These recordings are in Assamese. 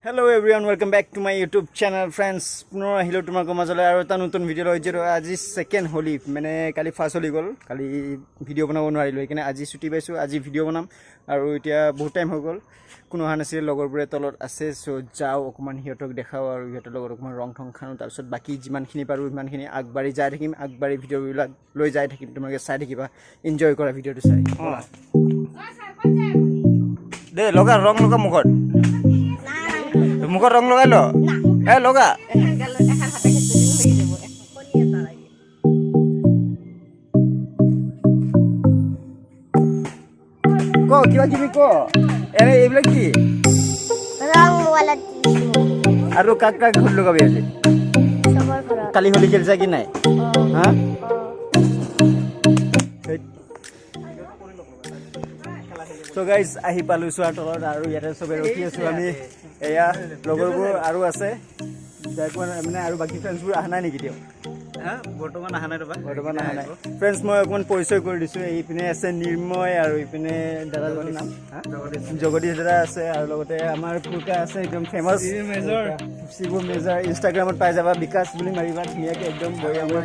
Hello everyone, welcome back to my YouTube channel friends. পুনৰ আহিলো তোমালোকৰ মাজলৈ আৰু এটা নতুন ভিডিঅ' লৈ যিটো আজি সেকেন্ড হোলি মানে কালি ফাৰ্স্ট হোলি গ'ল কালি ভিডিঅ' বনাব নোৱাৰিলো সেইকাৰণে আজি ছুটি পাইছো আজি ভিডিঅ' বনাম আৰু এতিয়া বহুত টাইম হৈ গ'ল কোনো অহা নাছিল লগৰবোৰে তলত আছে সো যাও অকমান হিহঁতক দেখাও আৰু হিহঁতৰ লগত অকমান ৰং ঠং খানো তাৰপিছত বাকি যিমানখিনি পাৰো ইমানখিনি আগবাঢ়ি যাই থাকিম আগবাঢ়ি ভিডিঅ'বিলাক লৈ যাই থাকিম তোমালোকে চাই থাকিবা এনজয় কৰা ভিডিঅ'টো চাই দে লগা ৰং লগা মুখত মুখত ৰং লগাই ল এ লগা ক কিবা কিবি ক এনে এইবিলাক কি আৰু কাক কাক ঘৰ লগাবি আজি কালি হোলি খেলিছা কি নাই হা So guys, ahi palu suar tolor aru yate sobe rokhi asu ami eya logorbor aru ase jaikon mane aru baki friends bur ahana niki dio ha bortoman ahana roba bortoman ahana friends moi okon porichoy kori disu ei pine ase nirmoy aru ipine dada joni nam ha jogodish dada ase aru logote amar purka ase ekdom famous sibu major instagram ot pai jaba bikas buli mariba thia ke ekdom boy amar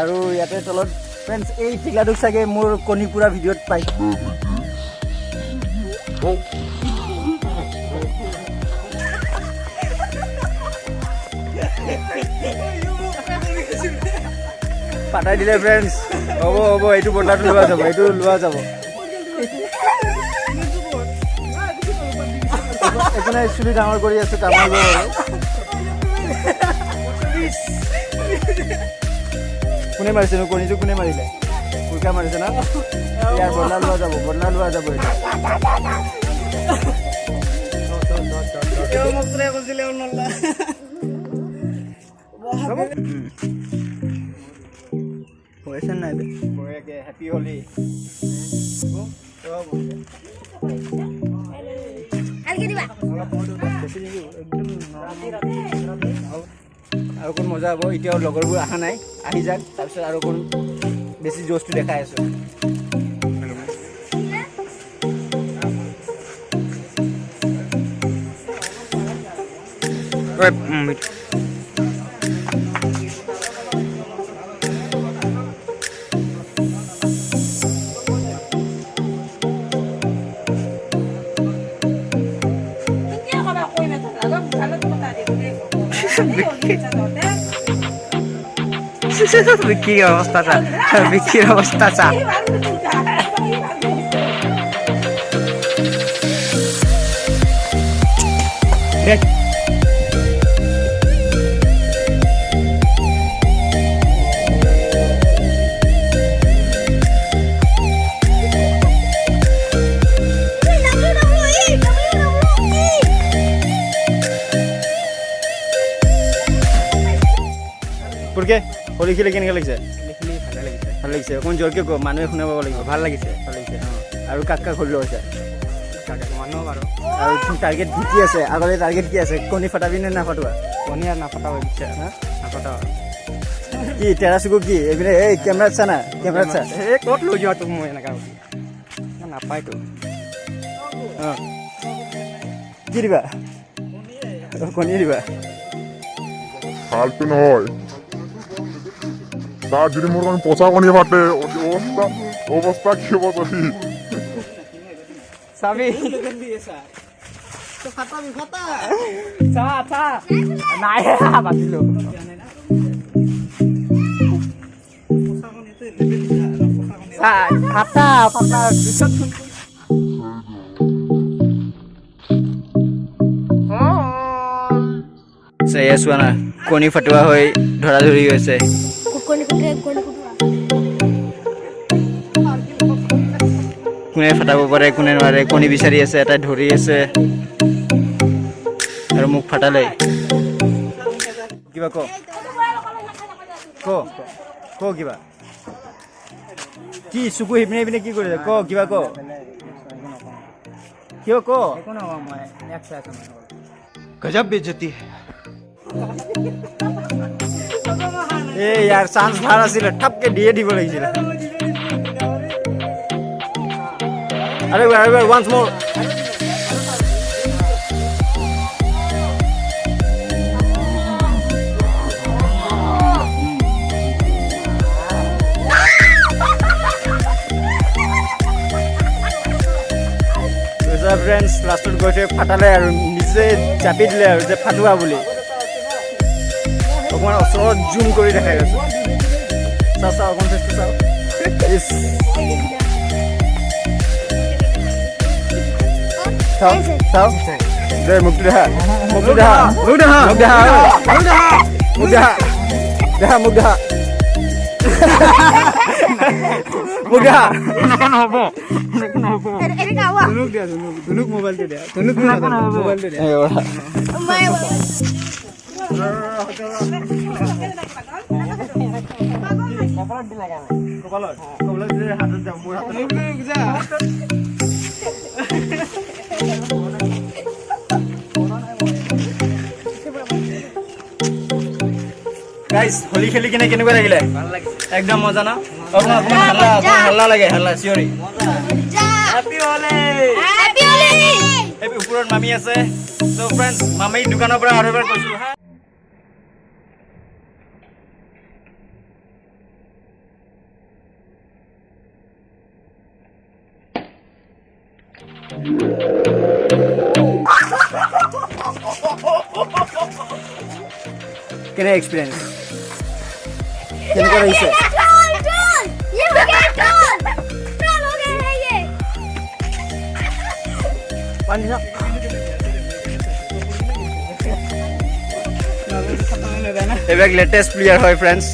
aru yate tolot friends ei tigladuk sage mor koni pura video ot pai পাতাই দিলে ফ্ৰেন্ডছ হ'ব এইটো বটলাটো লোৱা যাব এইটো লোৱা যাব এখানে চুলি ডাঙৰ কৰি আছো কামাইব কোনে মাৰিছে নো কণীটো কোনে মাৰিলে কুৰকা মাৰিছে না ইয়াৰ বটলা লোৱা যাব এইটো মস্ত্রে বজিলে নল্লা পয়সা নাই বে বয়াকে হ্যাপি হোলি আলকে দিবা আৰু কোন মজা হ'ব এতিয়াও লগৰবোৰ আহা নাই আহি যাক তাৰপিছত আৰু কোন বেছি জোশটো দেখাই আছো Vicky অবস্থা চা Porque হোলি খেলি কেনেকৈ লাগিছে ভাল লাগিছে অকণ জোৰকৈ ক মানুহে শুনা পাব লাগিব ভাল লাগিছে আৰু কাক কাক হোলি হৈছে মানুহ বাৰু আৰু টাৰ্গেট কি আছে আগতে টাৰ্গেট কি আছে কণী ফটাবি নে নাফটোৱা কণী আৰু নাফটাব ইচ্ছা নাফটাব কি তেৰা চুকু কি এইপিনে এই কেমেৰাত চা না কেমেৰাত চা এই ক'ত লৈ যোৱা তোক মই এনেকুৱা নাপায়তো অঁ কি দিবা কণী দিবা ফালতু নহয় তার যদি মোর কোনো পচা কণি ফাটে অবস্থা কি হব তখন সাবি তো ফাটাবি চা নাই বাতিলো ফাটা পিছত সেয়া চোৱা না কণী ফাটোৱা হৈ ধৰা ধৰি গৈছে কোনে ফাটাব পাৰে কোনে নোৱাৰে কণী বিচাৰি আছে এটা ধৰি আছে আৰু মোক ফাটালে কিবা ক কিবা কি চুকু সিপিনে পিনে কি কৰিছে ক কিবা ক কিয় ক গজব বেজতি এই ইয়াৰ চান্স ভাল আছিলে ঠাপকে দিয়ে দিব লাগিছিল আৰে once more ফ্ৰেণ্ডছ লাষ্টত গৈ থৈ ফাটালে আৰু নিজে চাপি দিলে আৰু যে ফাটোৱা বুলি অকণমান ওচৰত জুম কৰি দেখাই গৈছোঁ চাওঁ অকণ ফেচটো চাওঁ চাওঁ দে মুখটো দেখা মোবাইলটো দিয়া গাইজ হোলী খেলি কিনে কেনেকুৱা লাগিলে একদম মজা না অকণমান হাল্লা লাগে হাল্লা চিঞৰি ওপৰত মামী আছে চ' ফ্ৰেণ্ডছ মামীৰ দোকানৰ পৰা আৰু এবাৰ কৈছোঁ হা কেনে এক্সপিৰিয়েঞ্চ কেনেকুৱা লাগিছে এইবিলাক লেটেষ্ট প্লেয়াৰ হয় ফ্ৰেণ্ডছ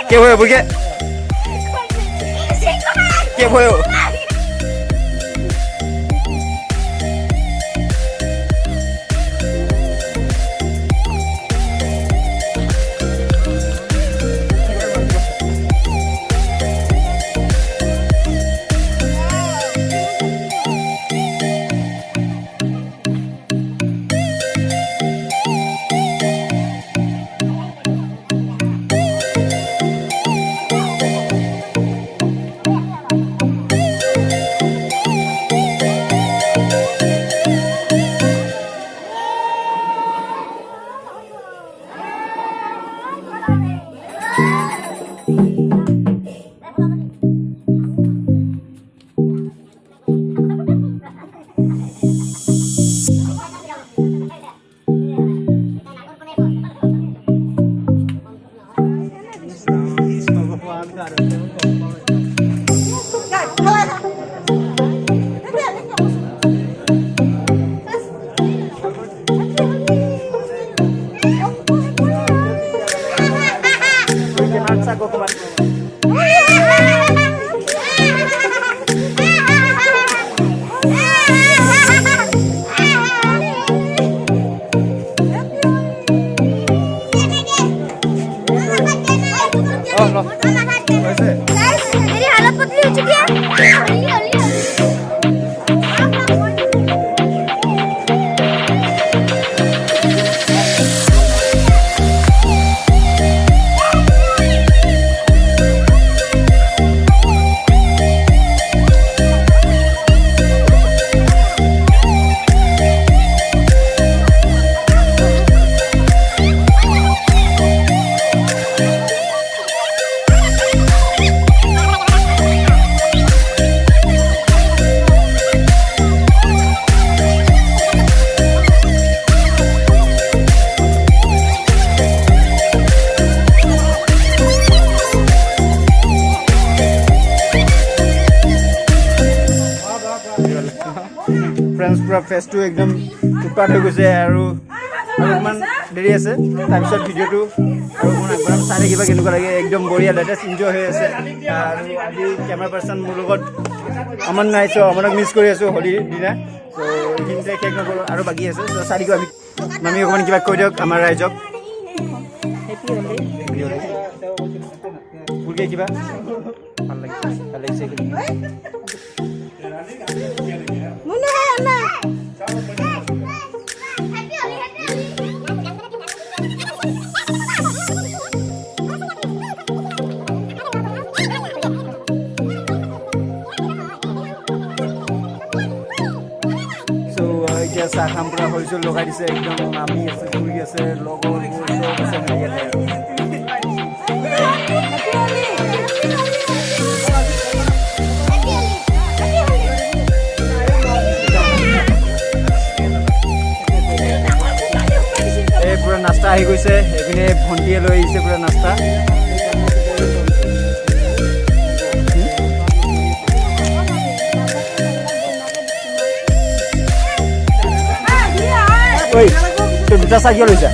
কে হয় বুকে কে হয় मेरी हालत पतली हो चुकी है ফ্ৰেণ্ডছ পুৰা ফেচটো একদম উৎপাত হৈ গৈছে আৰু অকণমান দেৰি আছে তাৰপিছত ভিডিঅ'টো আৰু অকণমান আগবঢ়াম চাই থাকিবা কেনেকুৱা লাগে একদম বঢ়িয়া লেটেষ্ট এনজয় হৈ আছে আৰু আজি কেমেৰা পাৰ্চন মোৰ লগত অমন নাই চ' অমনক মিছ কৰি আছোঁ হোলীৰ দিনা চ' এইখিনিতে শেষ নকৰোঁ আৰু বাকী আছে চ' চাই থাকিব আমি অকণমান কিবা কৈ দিয়ক আমাৰ ৰাইজক ভুলকে কিবা ভাল লাগিছে এতিয়া চাহ খাম পুৰা হৰিচল লগাই দিছে একদম আমি আছে ঘূৰি আছে লগৰ চব আছে ইয়াতে নাস্তা আহি গৈছে এইপিনে ভণ্টিয়ে লৈ আহিছে পুৰা নাস্তা ঐ তই দুটা চাহ কিয় লৈছা